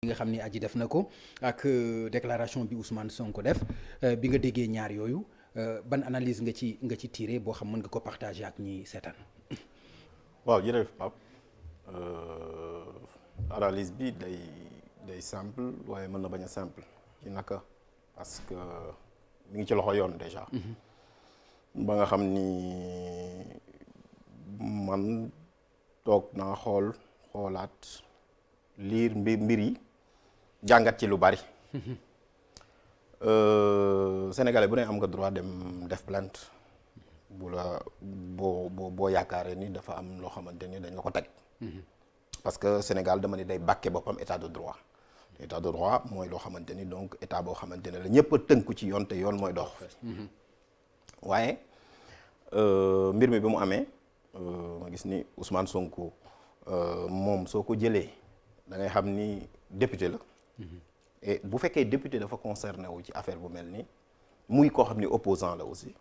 bi nga xam ni Adji def na ko ak déclaration bi Ousmane Sonko def bi nga déggee ñaar yooyu ban analyse nga ci tiré boo xam mën nga ko partager ak ñi seetaan. waaw jërëjëf Pape analyse bi day simple waaye mën na bañ a simple ci naka parce que mi ngi ci loxo yoon déjà. ba nga xam ni man toog naa xoolaat liir mbir yi jàngat ci lu bari. Sénégalais bu ne am nga droit dem def plainte boo yaakaaree ni dafa am loo xamante ni dañ la ko teg. parce que Sénégal dama ni day bàkke boppam état de droit. état de droit mooy loo xamante ni donc état boo xamante ne la ñëpp a tënku ci yoon te yoon mooy dox. waaye mbir mi bi mu amee ma gis ni Ousmane Sonko moom soo ko jëlee da ngay xam ni député la. et bu fekkee député dafa concerné wu ci affaire bu mel ni muy koo xam ni opposant la aussi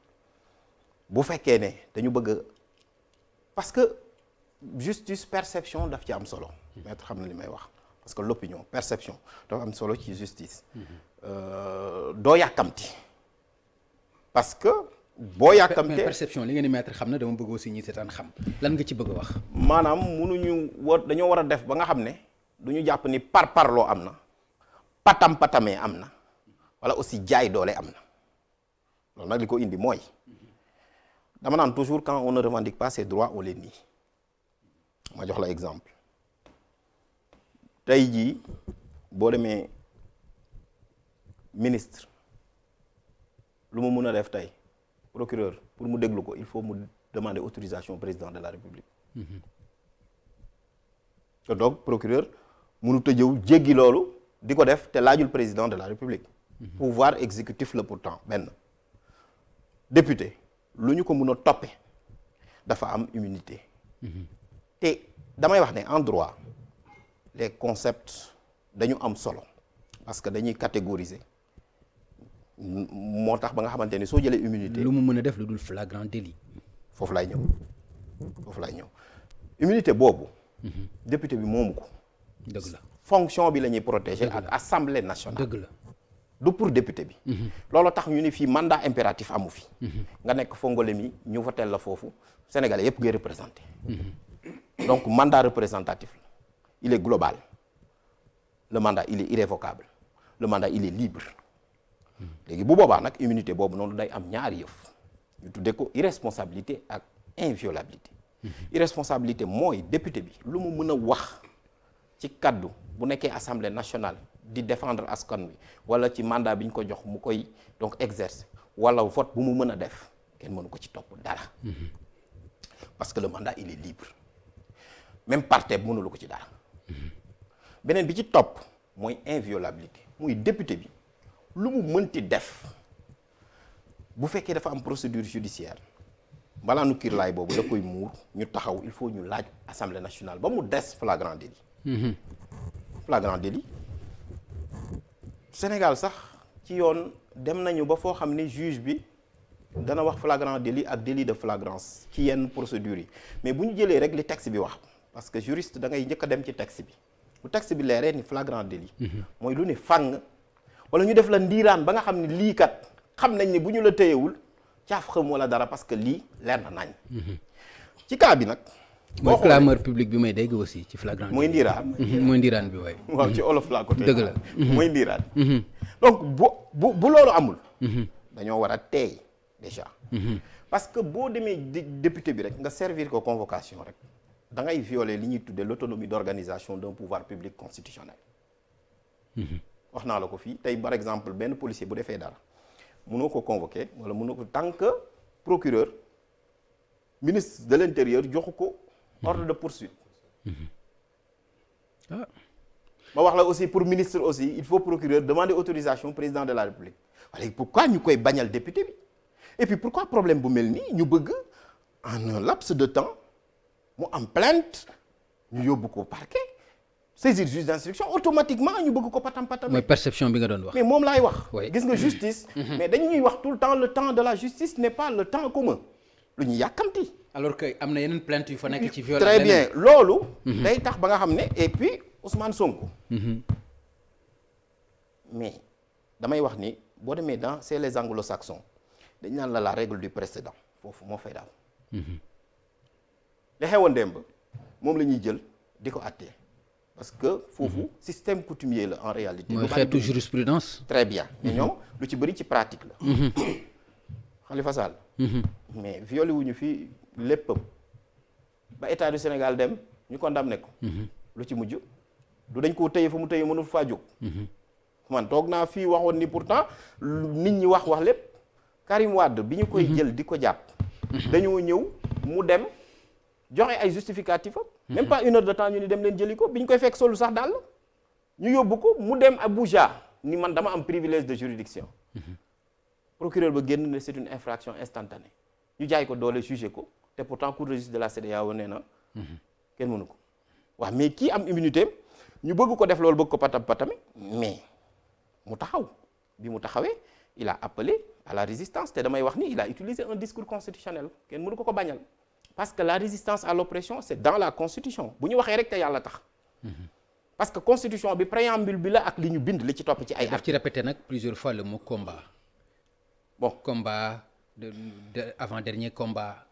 bu fekkee ne dañu bëgg parce que justice perception daf ci am solo. maître xam na li may wax parce que l'opinion perception dafa am solo ci justice. doo yàkkamti parce que. boo yàkkamtee mais perception li ngeen di mettre xam na dama bëgg aussi ñi seetaan xam lan nga ci bëgg a wax. maanaam dañoo war a def ba nga xam ne du ñu jàpp ni parloo am na patamee am na wala aussi jaay doole am na loolu nag li ko indi mooy dama naan toujours quand on ne revendique pas ses droits on les nie. ma jox la exemple tey jii boo demee ministre lu mu mun a def tey. procureur pour mu déglu ko il faut mu demander autorisation au président de la république. te donc procureur mënut a jëw jéggi loolu di ko def te laajul président de la république. pouvoir exécutif la pourtant benn. député lu ñu ko mën a toppe dafa am immunité. te damay wax ne en droit les concepts dañu am solo parce que dañuy catégoriser. moo tax ba nga xamante ni soo jëlee immunité. lu mu mën a def lu dul flagrant délit. foofu lay ñëw immunité boobu. député bi moomu ko. dëgg la fonction bi la ñuy protéger ak assemblée nationale. dëgg la du pour député bi. loolu tax ñu ni fii mandat impératif amu fi. nga nekk Fongolemi ñu votel la foofu Sénégalais yépp ngay représenté. donc mandat représentatif la il est global le mandat il est irrévocable le mandat il est libre. léegi bu boobaa nag immunité boobu noonu day am ñaari yëf ñu tuddee ko irresponsabilité ak inviolabilité. irresponsabilité mooy député bi lu mu mën a wax ci kaddu bu nekkee assemblée nationale di défendre askan wi wala ci mandat bi ñu ko jox mu koy donc exercer wala vote bu mu mën a def kenn mënu ko ci topp dara. parce que le mandat il est libre même parti mënulu ko ci dara. beneen bi ci topp mooy inviolabilité muy député bi. lu mu mënti def bu fekkee dafa am procédure judiciaire balaa nu kiirlaay boobu da koy muur ñu taxaw il faut ñu laaj assemblée nationale ba mu des flagrant délit. flagrant délit Sénégal sax ci yoon dem nañu ba foo xam ne juge bi dana wax flagrant délit ak délit de flagrance ci yenn procédures yi mais bu ñu jëlee rek li texte bi wax parce que juriste da ngay njëkk a dem ci texte bi bu texte bi leeree ni flagrant délit. mooy lu ne fàng. wala ñu def la ndiiraan ba nga xam ne lii kat xam nañ ne bu ñu la téyewul caaf xam wala dara parce que lii leer na nañ. ci cas bi nag. mooy clameur publique bi may dégg aussi ci flagrant. mooy ndiiraan. mooy ndiiraan bi waaye. waaw ci olof laa ko tey. dëgg la mooy ndiiraan. donc bu loolu amul. dañoo war a teey déjà. parce que boo demee député bi rek nga servir ko convocation rek da ngay violer li ñuy tuddee l'autonomie d'organisation d'un pouvoir public constitutionnel. wax naa la ko fii tey par exemple benn policier bu defee dara mënoo ko convoquer wala mënoo ko tant que procureur ministre de l'intérieur joxu ko ordre de poursuite. ma wax la aussi pour ministre aussi il faut procureur demander autorisation président de la république léegi pourquoi ñu koy bañal député bi et puis pourquoi problème bu mel nii ñu bëgg en un laps de temps mu am plainte ñu yóbbu ko parquet. saisir juge d'instruction automatiquement ñu bëgg ko patam. mooy perception bi nga doon wax. mais moom laay wax. gis nga justice. mais dañuy wax tout le temps de la justice n'est pas le temps commun lu ñu yàkkamti. alors que am na yeneen plainte yu fa nekk ci viol. très bien loolu. day tax ba nga xam ne et puis Ousmane Sonko. mais damay wax ni boo demee dans c'est les anglo-saxons dañ naan la règle du précédent foofu moo fay daal. li xewoon démb moom la ñuy jël di ko àttee parce que foofu système coutumier la en réalité. mooy xeetu jurisprudence. très bien mais ñoom lu ci bëri ci pratique la. Khalifa Sall. mais violé wuñu fi léppam ba état du Sénégal dem ñu condamné ko. lu ci mujj du dañ koo tëye fa mu tëye mënul faa jóg. man toog naa fii waxoon ni pourtant nit ñi wax lépp Karim Wade bi ñu koy jël di ko jàpp. dañoo ñëw mu dem joxe ay justificatif am. même pas une heure de temps ñu ni dem leen jëli ko bi ñu koy fekk solu sax daal ñu yóbbu ko mu dem Abuja ni man dama am privilège de juridiction. procureur ba génn ne c'est une infraction instantanée ñu jaay ko doole jugé ko te pourtant cour de justice de la CEDEAO nee na. kenn mënu ko waaw mais kii am immunité ñu bëgg ko def loolu bëgg ko patami mais mu taxaw bi mu taxawee il a appelé à la résistance te damay wax ni il a utilisé un discours constitutionnel kenn mënu ko bañal parce que la résistance à l'oppression c'est dans la constitution bu ñu waxee rek te yàlla tax. parce que constitution bi préambule bi la ak li ñu bind li ci topp ci ay. daf ci répété nag plusieurs fois le mot combat. bon combat de avant-dernier combat.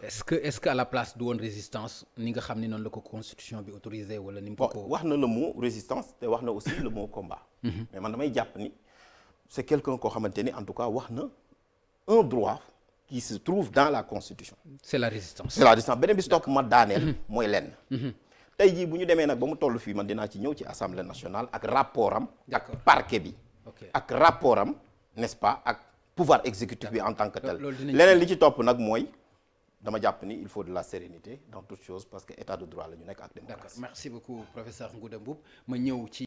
est-ce que à la place du woon résistance ni nga xam ni noonu la ko constitution bi autorisé wala ni mu ko. wax na le mot résistance te wax na aussi le mot combat. mais man damay jàpp ni c'est quelqu'un koo xamante ni en tout cas wax na un droit qui se trouve dans la constitution. c'est la résistance. c'est la résistance beneen bi si topp ma daaneel. mooy lenn. tey jii bu ñu demee nag ba mu toll fii man dinaa ci ñëw ci assemblée nationale ak rapport am. d'accord ak parquet bi. ok ak rapport am n'est-ce pas ak pouvoir exécutif bi en tant que tel. loolu leneen li ci topp nag mooy. dama jàpp ni il faut de la sérénité dans toute chose parce que état de droit la ñu nekk ak démocratie. D'accord, merci beaucoup professeur Ngouda Mboup ma ñëw ci